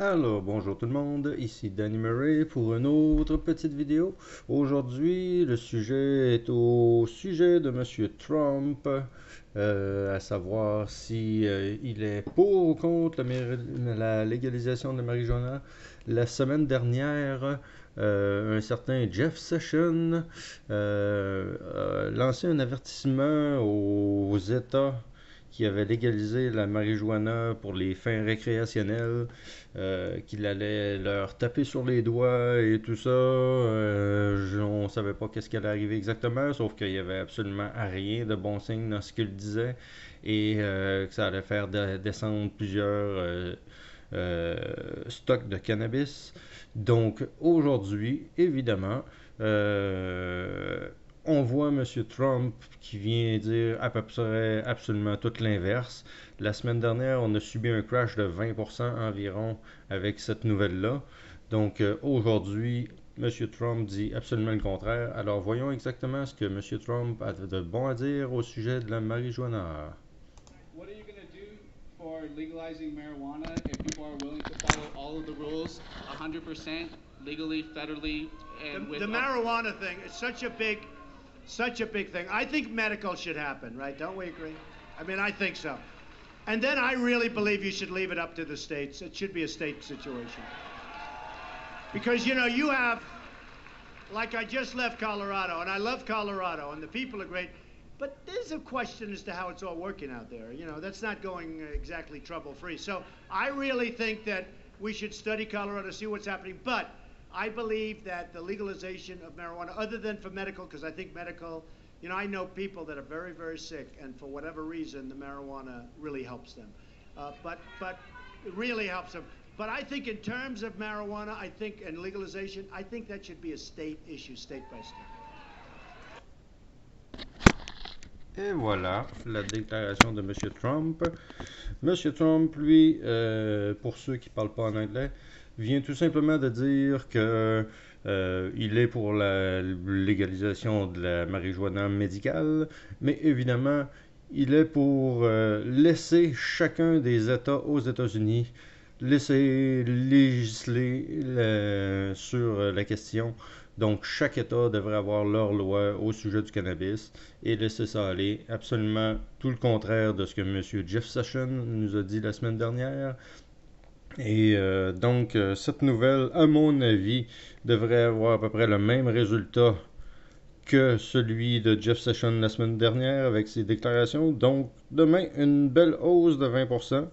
Alors, bonjour tout le monde, ici Danny Murray pour une autre petite vidéo. Aujourd'hui, le sujet est au sujet de Monsieur Trump, à savoir si il est pour ou contre la légalisation de la marijuana. La semaine dernière, un certain Jeff Sessions a lancé un avertissement aux États qui avaient légalisé la marijuana pour les fins récréationnelles, qu'il allait leur taper sur les doigts et tout ça. On savait pas qu'est-ce qui allait arriver exactement, sauf qu'il y avait absolument rien de bon signe dans ce qu'il disait et que ça allait faire descendre plusieurs stocks de cannabis. Donc aujourd'hui, évidemment, on voit M. Trump qui vient dire à peu près absolument tout l'inverse. La semaine dernière, on a subi un crash de 20% environ avec cette nouvelle-là. Donc aujourd'hui, M. Trump dit absolument le contraire. Alors voyons exactement ce que M. Trump a de bon à dire au sujet de la marijuana. What are you going to do for legalizing marijuana if people are willing to follow all of the rules 100% legally, federally, and the marijuana thing is such a big thing. I think medical should happen, right? Don't we agree? I mean, I think so. And then I really believe you should leave it up to the states. It should be a state situation. Because, you know, you have, like I just left Colorado, and I love Colorado, and the people are great, but there's a question as to how it's all working out there. You know, that's not going exactly trouble-free. So I really think that we should study Colorado, see what's happening, but I believe that the legalization of marijuana, other than for medical, because I think medical, you know, I know people that are very, very sick, and for whatever reason, the marijuana really helps them. But it really helps them. But I think in terms of marijuana, and legalization, I think that should be a state issue, state by state. Et voilà la déclaration de M. Trump. M. Trump, lui, pour ceux qui ne parlent pas en anglais, vient tout simplement de dire que il est pour la légalisation de la marijuana médicale, mais évidemment, il est pour laisser chacun des États aux États-Unis laisser législer sur la question. Donc, chaque État devrait avoir leur loi au sujet du cannabis et laisser ça aller. Absolument tout le contraire de ce que M. Jeff Sessions nous a dit la semaine dernière. Et donc, cette nouvelle, à mon avis, devrait avoir à peu près le même résultat que celui de Jeff Sessions la semaine dernière avec ses déclarations. Donc, demain, une belle hausse de 20%.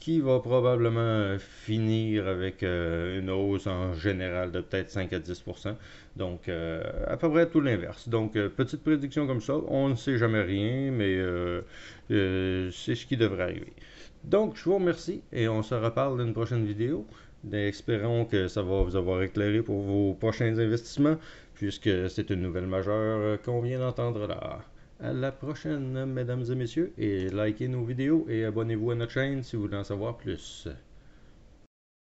Qui va probablement finir avec une hausse en général de peut-être 5 à 10%. Donc, à peu près tout l'inverse. Donc, petite prédiction comme ça, on ne sait jamais rien, mais c'est ce qui devrait arriver. Donc, je vous remercie et on se reparle dans une prochaine vidéo. Espérons que ça va vous avoir éclairé pour vos prochains investissements, puisque c'est une nouvelle majeure qu'on vient d'entendre là. À la prochaine, mesdames et messieurs, et likez nos vidéos et abonnez-vous à notre chaîne si vous voulez en savoir plus.